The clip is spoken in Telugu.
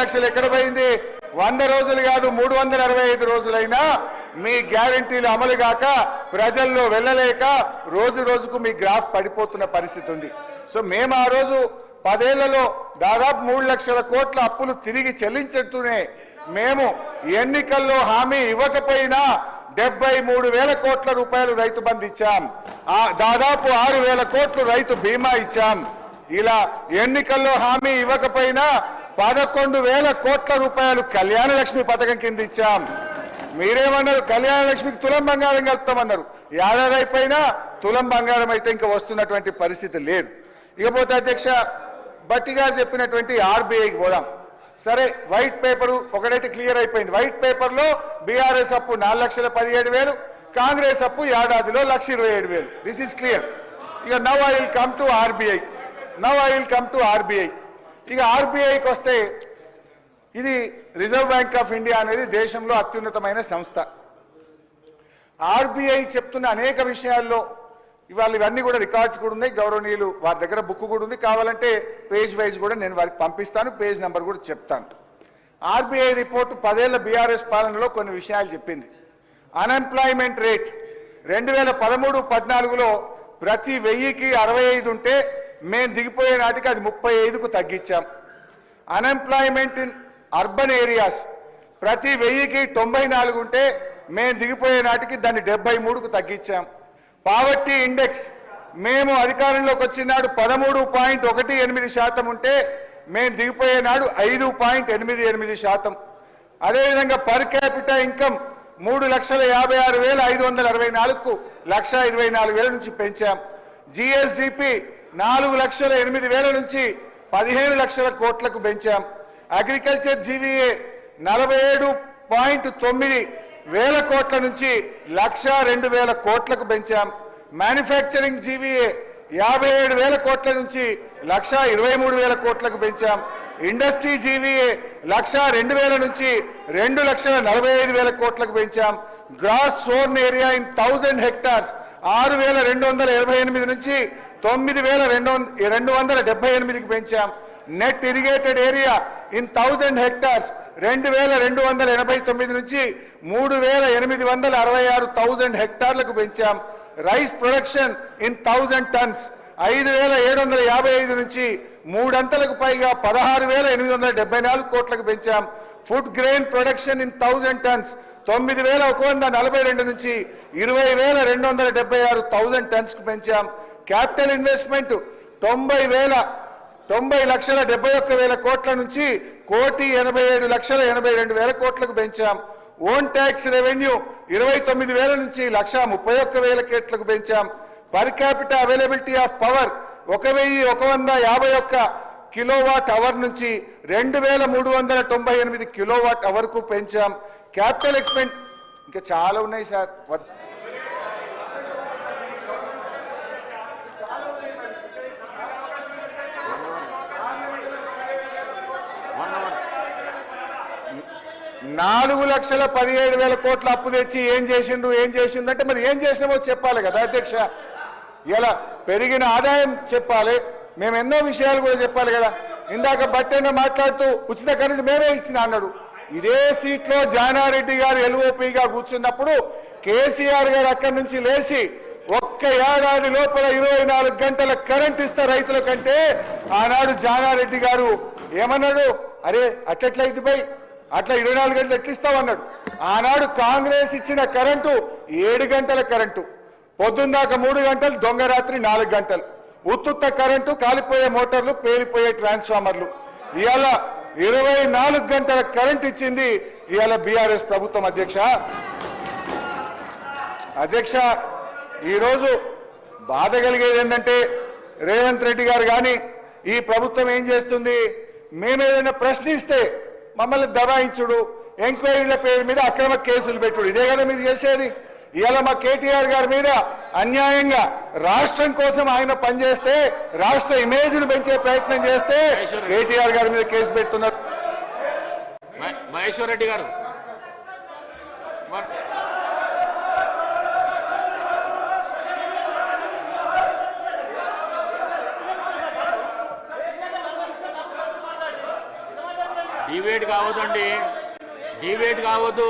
లక్షలు ఎక్కడ పోయింది? 100 రోజులు కాదు 365 రోజులైనా మీ గ్యారెంటీలు అమలు కాక ప్రజల్లో వెళ్ళలేక రోజు రోజుకు మీ గ్రాఫ్ పడిపోతున్న పరిస్థితి ఉంది. సో మేము ఆ రోజు 10 ఏళ్లలో దాదాపు 3 లక్షల కోట్ల అప్పులు తిరిగి చెల్లించుతూనే మేము ఎన్నికల్లో హామీ ఇవ్వకపోయినా 73,000 కోట్ల రూపాయలు రైతు బంధు ఇచ్చాం. దాదాపు 6,000 కోట్లు రైతు బీమా ఇచ్చాం. ఇలా ఎన్నికల్లో హామీ ఇవ్వకపోయినా 11,000 కోట్ల రూపాయలు కళ్యాణ లక్ష్మి పథకం కింద ఇచ్చాం. మీరేమన్నారు? కళ్యాణ లక్ష్మికి తులం బంగారం కలుపుతామన్నారు. ఏడాది అయిపోయినా తులం బంగారం అయితే ఇంకా వస్తున్నటువంటి పరిస్థితి లేదు. ఇకపోతే అధ్యక్ష బట్టిగా చెప్పినటువంటి ఆర్బీఐకి పోదాం. సరే, వైట్ పేపర్ ఒకటైతే క్లియర్ అయిపోయింది. వైట్ పేపర్లో బీఆర్ఎస్ అప్పు 4,17,000, కాంగ్రెస్ అప్పు ఏడాదిలో 1,27,000. This is clear. ఇక now I will come to RBI. ఇక ఆర్బీఐకి వస్తే ఇది రిజర్వ్ బ్యాంక్ ఆఫ్ ఇండియా అనేది దేశంలో అత్యున్నతమైన సంస్థ. ఆర్బీఐ చెప్తున్న అనేక విషయాల్లో ఇవాళ ఇవన్నీ కూడా రికార్డ్స్ కూడా ఉన్నాయి. గౌరవనీయులు వారి దగ్గర బుక్ కూడా ఉంది. కావాలంటే పేజ్ వైజ్ కూడా నేను వారికి పంపిస్తాను, పేజ్ నెంబర్ కూడా చెప్తాను. ఆర్బీఐ రిపోర్టు 10 ఏళ్ల బీఆర్ఎస్ పాలనలో కొన్ని విషయాలు చెప్పింది. అన్ఎంప్లాయ్మెంట్ రేట్ 2013-14లో ప్రతి 1000కి 65 ఉంటే మేము దిగిపోయే నాటికి అది 35కు తగ్గించాం. అన్ఎంప్లాయ్మెంట్ ఇన్ అర్బన్ ఏరియాస్ ప్రతి 1000కి 94 ఉంటే మేము దిగిపోయే నాటికి దాన్ని 73కు తగ్గించాం. పావర్టీ ఇండెక్స్ మేము అధికారంలోకి వచ్చినాడు 13.18% ఉంటే మేము దిగిపోయే నాడు 5.88%. అదేవిధంగా పర్ క్యాపిటా ఇన్కమ్ 3,56,564కు 1,24,000 నుంచి పెంచాం. జిఎస్డిపి 4,08,000 నుంచి 15 లక్షల కోట్లకు పెంచాం. అగ్రికల్చర్ జీవీఏ 47.9 వేల కోట్ల నుంచి 1,02,000 కోట్లకు పెంచాం. మ్యానుఫ్యాక్చరింగ్ జీవీఏ 57,000 కోట్ల నుంచి 1,23,000 కోట్లకు పెంచాం. ఇండస్ట్రీ జీవీఏ 1,02,000 నుంచి 2,45,000 కోట్లకు పెంచాం. Gross sown area in 1000 hectares 6,288 నుంచి 9,278కి పెంచాం. Net irrigated area in 1000 hectares 2,289 నుంచి 3,866 హెక్టార్లకు పెంచాం. రైస్ ప్రొడక్షన్ ఇన్ 1000 టన్స్ 5,755 నుంచి 3 అంతలకు పైగా 16,874 కోట్లకు పెంచాం. Food grain production in 1000 tonnes 9,142 నుంచి 20,276 టన్స్కు పెంచాం. క్యాపిటల్ ఇన్వెస్ట్మెంట్ 90,71,000 కోట్ల నుంచి 1,87,82,000 కోట్లకు పెంచాం. ఓన్ ట్యాక్స్ రెవెన్యూ 29,000 నుంచి 1,31,000 కోట్లకు పెంచాం. Per capita availability of power 1,151 kilowatt hour నుంచి 2,398 కిలోవాట్ అవర్కు పెంచాం. క్యాపిటల్ ఎక్స్పెండ్ ఇంకా చాలా ఉన్నాయి సార్. 4,17,000 కోట్ల అప్పు తెచ్చి ఏం చేసిండ్రు అంటే మరి ఏం చేసినామో చెప్పాలి కదా అధ్యక్ష. ఇలా పెరిగిన ఆదాయం చెప్పాలి, మేము ఎన్నో విషయాలు కూడా చెప్పాలి కదా. ఇందాక బట్టేనో మాట్లాడుతూ ఉచిత కరెంటు మేమే ఇచ్చిన అన్నాడు. ఇదే సీట్లో జానారెడ్డి గారు ఎల్ఓపిగా కూర్చున్నప్పుడు కేసీఆర్ గారు అక్కడి నుంచి లేచి ఒక్క ఏడాది లోపల 24 గంటల కరెంట్ ఇస్తా రైతుల కంటే ఆనాడు జానారెడ్డి గారు ఏమన్నాడు? అరే అట్లయితే పోయి అట్లా 24 గంటలు ఎట్లిస్తామన్నాడు. ఆనాడు కాంగ్రెస్ ఇచ్చిన కరెంటు 7 గంటల కరెంటు, పొద్దున్నాక 3 గంటలు, దొంగ రాత్రి 4 గంటలు, ఉత్తుత్త కరెంటు, కాలిపోయే మోటార్లు, పేలిపోయే ట్రాన్స్ఫార్మర్లు. ఇవాళ 24 గంటల కరెంట్ ఇచ్చింది ఇవాళ బీఆర్ఎస్ ప్రభుత్వం అధ్యక్ష. ఈరోజు బాధ కలిగేది ఏంటంటే రేవంత్ రెడ్డి గారు కానీ ఈ ప్రభుత్వం ఏం చేస్తుంది? మేమేదైనా ప్రశ్నిస్తే మమ్మల్ని దబాయించుడు, ఎంక్వైరీల పేరు మీద అక్రమ కేసులు పెట్టుడు, ఇదే కదా మీరు చేసేది. ఇవాళ మా కేటీఆర్ గారి మీద అన్యాయంగా రాష్ట్రం కోసం ఆయన పనిచేస్తే, రాష్ట్ర ఇమేజ్ ను పెంచే ప్రయత్నం చేస్తే కేటీఆర్ గారి మీద కేసు పెడుతున్నారు. మహేశ్వర్ రెడ్డి గారు డిబేట్ కావద్దండి, డిబేట్ కావద్దు.